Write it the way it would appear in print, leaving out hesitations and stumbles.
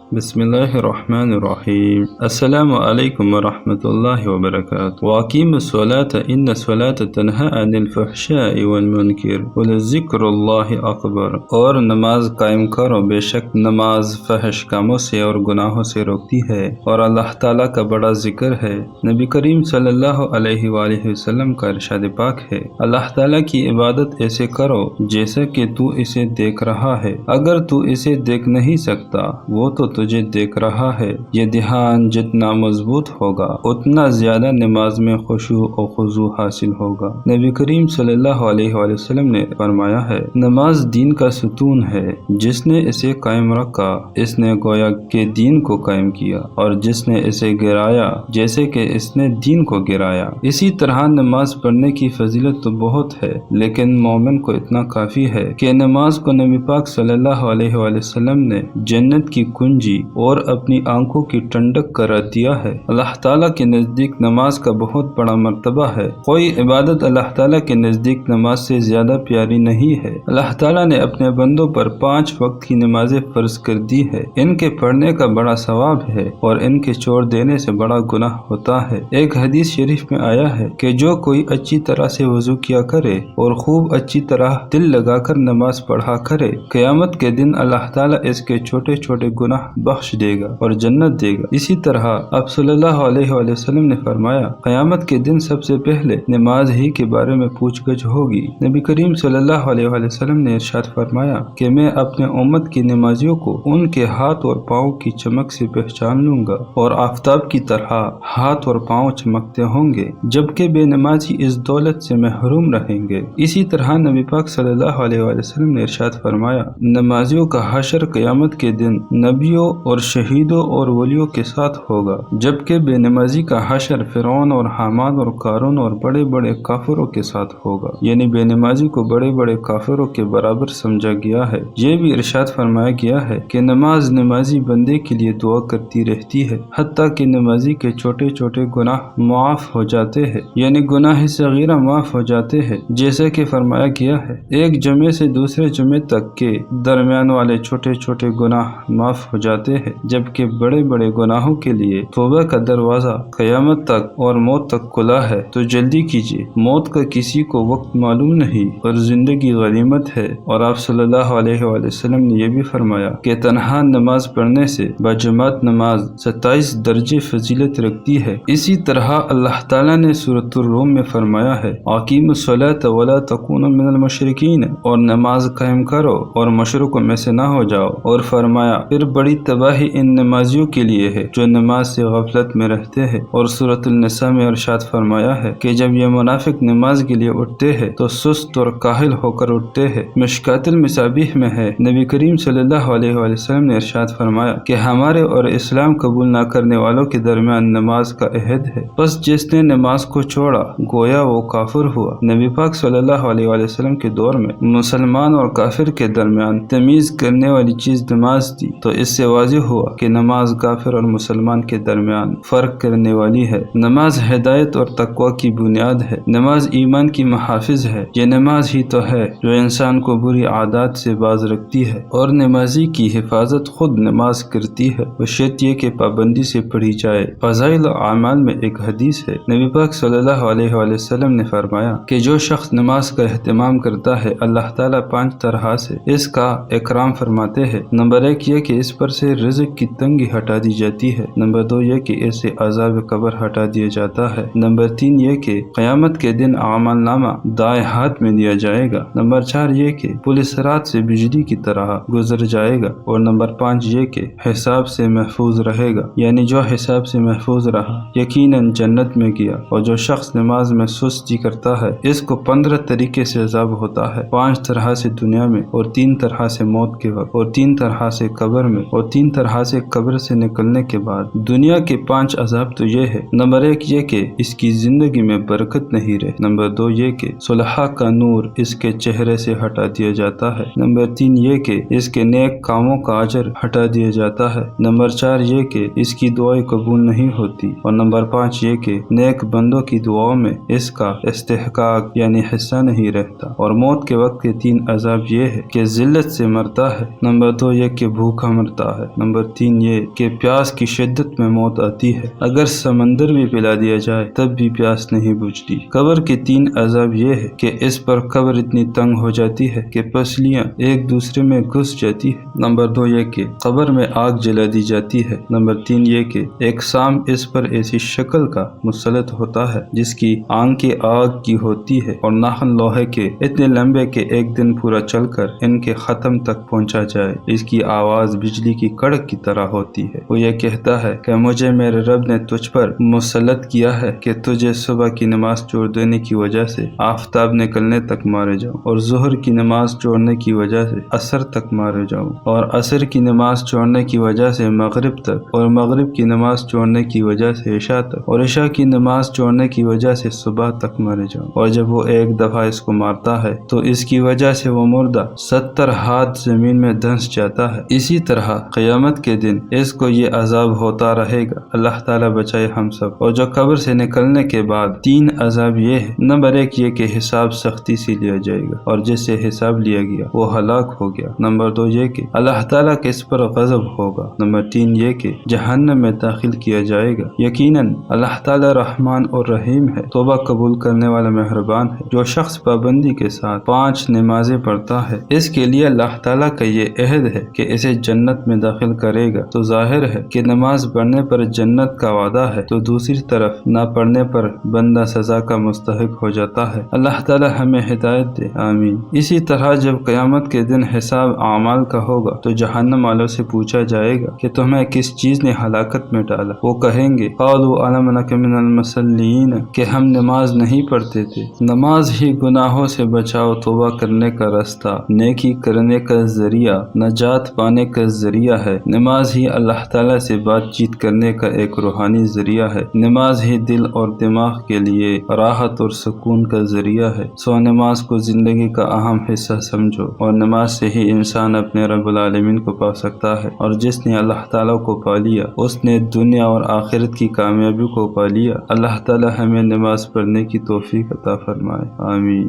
بسم اللہ الرحمن الرحیم۔ السلام علیکم ورحمۃ اللہ وبرکاتہ۔ وَأَقِیمُوا الصَّلَاةَ إِنَّ الصَّلَاةَ تَنْہَىٰ عَنِ الْفَحْشَاءِ وَالْمُنکَرِ وَلَذِکْرُ اللہِ اکبر۔ اور نماز قائم کرو، بے شک نماز فحش کاموں سے اور گناہوں سے روکتی ہے اور اللہ تعالیٰ کا بڑا ذکر ہے۔ نبی کریم صلی اللہ علیہ وآلہ وسلم کا ارشاد پاک ہے، اللہ تعالیٰ کی عبادت ایسے کرو جیسا کہ تو اسے دیکھ رہا ہے، اگر تو اسے دیکھ نہیں سکتا وہ تو تجھے دیکھ رہا ہے۔ یہ دھیان جتنا مضبوط ہوگا اتنا زیادہ نماز میں خشوع و خضوع حاصل ہوگا۔ نبی کریم صلی اللہ علیہ وآلہ وسلم نے فرمایا ہے، نماز دین کا ستون ہے، جس نے اسے قائم رکھا اس نے گویا کہ دین کو قائم کیا، اور جس نے اسے گرایا جیسے کہ اس نے دین کو گرایا۔ اسی طرح نماز پڑھنے کی فضیلت تو بہت ہے، لیکن مومن کو اتنا کافی ہے کہ نماز کو نبی پاک صلی اللہ علیہ وآلہ وسلم نے جنت کی کنجی اور اپنی آنکھوں کی ٹھنڈک قرار دیا ہے۔ اللہ تعالیٰ کے نزدیک نماز کا بہت بڑا مرتبہ ہے۔ کوئی عبادت اللہ تعالیٰ کے نزدیک نماز سے زیادہ پیاری نہیں ہے۔ اللہ تعالیٰ نے اپنے بندوں پر 5 وقت کی نمازیں فرض کر دی ہے۔ ان کے پڑھنے کا بڑا ثواب ہے اور ان کے چھوڑ دینے سے بڑا گناہ ہوتا ہے۔ ایک حدیث شریف میں آیا ہے کہ جو کوئی اچھی طرح سے وضو کیا کرے اور خوب اچھی طرح دل لگا کر نماز پڑھا کرے، قیامت کے دن اللہ تعالیٰ اس کے چھوٹے چھوٹے گناہ بخش دے گا اور جنت دے گا۔ اسی طرح آپ صلی اللہ علیہ وآلہ وسلم نے فرمایا، قیامت کے دن سب سے پہلے نماز ہی کے بارے میں پوچھ گچھ ہوگی۔ نبی کریم صلی اللہ علیہ وآلہ وسلم نے ارشاد فرمایا کہ میں اپنے امت کی نمازیوں کو ان کے ہاتھ اور پاؤں کی چمک سے پہچان لوں گا، اور آفتاب کی طرح ہاتھ اور پاؤں چمکتے ہوں گے، جبکہ بے نمازی اس دولت سے محروم رہیں گے۔ اسی طرح نبی پاک صلی اللہ علیہ وآلہ وسلم نے ارشاد فرمایا، نمازیوں کا حشر قیامت کے دن نبیوں اور شہیدوں اور ولیوں کے ساتھ ہوگا، جبکہ بے نمازی کا حشر فرعون اور حامان اور قارون اور بڑے بڑے کافروں کے ساتھ ہوگا۔ یعنی بے نمازی کو بڑے بڑے کافروں کے برابر سمجھا گیا ہے۔ یہ بھی ارشاد فرمایا گیا ہے کہ نمازی بندے کے لیے دعا کرتی رہتی ہے، حتیٰ کہ نمازی کے چھوٹے چھوٹے گناہ معاف ہو جاتے ہیں، یعنی گناہ صغیرہ معاف ہو جاتے ہیں، جیسا کہ فرمایا گیا ہے ایک جمعے سے دوسرے جمعے تک کے درمیان والے چھوٹے چھوٹے گناہ معاف ہو جاتے ہیں، جبکہ بڑے بڑے گناہوں کے لیے توبہ کا دروازہ قیامت تک اور موت تک کھلا ہے۔ تو جلدی کیجیے، موت کا کسی کو وقت معلوم نہیں اور زندگی غنیمت ہے۔ اور آپ صلی اللہ علیہ وآلہ وسلم نے یہ بھی فرمایا کہ تنہا نماز پڑھنے سے باجماعت نماز 27 درجے فضیلت رکھتی ہے۔ اسی طرح اللہ تعالیٰ نے سورۃ الروم میں فرمایا ہے، اقیموا الصلاۃ ولا تکونوا من المشرکین، اور نماز قائم کرو اور مشرکوں میں سے نہ ہو جاؤ، اور فرمایا پھر بڑی تباہی ان نمازیوں کے لیے ہے جو نماز سے غفلت میں رہتے ہیں۔ اور سورۃ النساء میں ارشاد فرمایا ہے کہ جب یہ منافق نماز کے لیے اٹھتے ہیں تو سست اور کاہل ہو کر اٹھتے ہیں۔ مشکوٰۃ المصابیح میں ہے، نبی کریم صلی اللہ علیہ وآلہ وسلم نے ارشاد فرمایا کہ ہمارے اور اسلام قبول نہ کرنے والوں کے درمیان نماز کا عہد ہے، بس جس نے نماز کو چھوڑا گویا وہ کافر ہوا۔ نبی پاک صلی اللہ علیہ وآلہ وسلم کے دور میں مسلمان اور کافر کے درمیان تمیز کرنے والی چیز نماز تھی، تو اس سے واضح ہوا کہ نماز کافر اور مسلمان کے درمیان فرق کرنے والی ہے۔ نماز ہدایت اور تقوی کی بنیاد ہے، نماز ایمان کی محافظ ہے۔ یہ نماز ہی تو ہے جو انسان کو بری عادات سے باز رکھتی ہے، اور نمازی کی حفاظت خود نماز کرتی ہے، بشرط یہ کہ پابندی سے پڑھی جائے۔ فضائل اعمال میں ایک حدیث ہے، نبی پاک صلی اللہ علیہ وآلہ وسلم نے فرمایا کہ جو شخص نماز کا اہتمام کرتا ہے، اللہ تعالیٰ 5 طرح سے اس کا اکرام فرماتے ہیں۔ نمبر 1 یہ کہ اس پر سے رزق کی تنگی ہٹا دی جاتی ہے۔ نمبر 2 یہ کہ اس سے عذاب قبر ہٹا دیا جاتا ہے۔ نمبر 3 یہ کہ قیامت کے دن اعمال نامہ دائیں ہاتھ میں دیا جائے گا۔ نمبر 4 یہ کہ پولیس رات سے بجلی کی طرح گزر جائے گا۔ اور نمبر 5 یہ کہ حساب سے محفوظ رہے گا، یعنی جو حساب سے محفوظ رہا یقیناً جنت میں گیا۔ اور جو شخص نماز میں سستی کرتا ہے اس کو 15 طریقے سے عذاب ہوتا ہے، 5 طرح سے دنیا میں، اور 3 طرح سے موت کے وقت، اور 3 طرح سے قبر میں، اور 3 طرح سے قبر سے نکلنے کے بعد۔ دنیا کے 5 عذاب تو یہ ہے، نمبر 1 یہ کہ اس کی زندگی میں برکت نہیں رہے۔ نمبر 2 یہ کہ صلحہ کا نور اس کے چہرے سے ہٹا دیا جاتا ہے۔ نمبر 3 یہ کہ اس کے نیک کاموں کا اجر ہٹا دیا جاتا ہے۔ نمبر 4 یہ کہ اس کی دعائیں قبول نہیں ہوتی۔ اور نمبر 5 یہ کہ نیک بندوں کی دعاؤں میں اس کا استحقاق یعنی حصہ نہیں رہتا۔ اور موت کے وقت کے 3 عذاب یہ ہے کہ ذلت سے مرتا ہے، نمبر 2 یہ کہ بھوکا مرتا ہے۔ نمبر 3 یہ کہ پیاس کی شدت میں موت آتی ہے، اگر سمندر بھی پلا دیا جائے تب بھی پیاس نہیں بجھتی۔ قبر کے 3 عذاب یہ ہے کہ اس پر قبر اتنی تنگ ہو جاتی ہے کہ پسلیاں ایک دوسرے میں گھس جاتی ہے۔ نمبر 2 یہ کہ قبر میں آگ جلا دی جاتی ہے۔ نمبر 3 یہ کہ ایک سام اس پر ایسی شکل کا مسلط ہوتا ہے جس کی آنکھیں آگ کی ہوتی ہے اور ناخن لوہے کے اتنے لمبے کہ ایک دن پورا چل کر ان کے ختم تک پہنچا جائے۔ اس کی آواز بجلی کی کڑک کی طرح ہوتی ہے۔ وہ یہ کہتا ہے کہ مجھے میرے رب نے تجھ پر مسلط کیا ہے کہ تجھے صبح کی نماز چھوڑ دینے کی وجہ سے آفتاب نکلنے تک مارے جاؤں، اور ظہر کی نماز چھوڑنے کی وجہ سے عصر تک مارے جاؤں، اور عصر کی نماز چھوڑنے کی وجہ سے مغرب تک، اور مغرب کی نماز چھوڑنے کی وجہ سے عشاء تک، اور عشاء کی نماز چھوڑنے کی وجہ سے صبح تک مارے جاؤں۔ اور جب وہ ایک دفعہ اس کو مارتا ہے تو اس کی وجہ سے وہ مردہ 70 ہاتھ زمین میں دھنس جاتا ہے۔ اسی طرح قیامت کے دن اس کو یہ عذاب ہوتا رہے گا۔ اللہ تعالیٰ بچائے ہم سب۔ اور جو قبر سے نکلنے کے بعد 3 عذاب یہ ہے۔ نمبر 1 یہ کہ حساب سختی سے لیا جائے گا، اور جس سے حساب لیا گیا وہ ہلاک ہو گیا۔ نمبر 2 یہ کہ اللہ تعالیٰ کے اس پر غضب ہوگا۔ نمبر 3 یہ کہ جہنم میں داخل کیا جائے گا۔ یقیناً اللہ تعالیٰ رحمان اور رحیم ہے، توبہ قبول کرنے والا مہربان ہے۔ جو شخص پابندی کے ساتھ 5 نمازیں پڑھتا ہے، اس کے لیے اللہ تعالیٰ کا یہ عہد ہے کہ اسے جنت میں داخل کرے گا۔ تو ظاہر ہے کہ نماز پڑھنے پر جنت کا وعدہ ہے، تو دوسری طرف نہ پڑھنے پر بندہ سزا کا مستحق ہو جاتا ہے۔ اللہ تعالیٰ ہمیں ہدایت دے، آمین۔ اسی طرح جب قیامت کے دن حساب اعمال کا ہوگا تو جہنم والوں سے پوچھا جائے گا کہ تمہیں کس چیز نے ہلاکت میں ڈالا؟ وہ کہیں گے قالوا الم نک من المصلین، کہ ہم نماز نہیں پڑھتے تھے۔ نماز ہی گناہوں سے بچاؤ توبہ کرنے کا راستہ، نیکی کرنے کا ذریعہ، نجات پانے کا ذریعہ ہے۔ نماز ہی اللہ تعالیٰ سے بات چیت کرنے کا ایک روحانی ذریعہ ہے۔ نماز ہی دل اور دماغ کے لیے راحت اور سکون کا ذریعہ ہے۔ سو نماز کو زندگی کا اہم حصہ سمجھو، اور نماز سے ہی انسان اپنے رب العالمین کو پا سکتا ہے، اور جس نے اللہ تعالیٰ کو پا لیا اس نے دنیا اور آخرت کی کامیابی کو پا لیا۔ اللہ تعالیٰ ہمیں نماز پڑھنے کی توفیق عطا فرمائے، آمین۔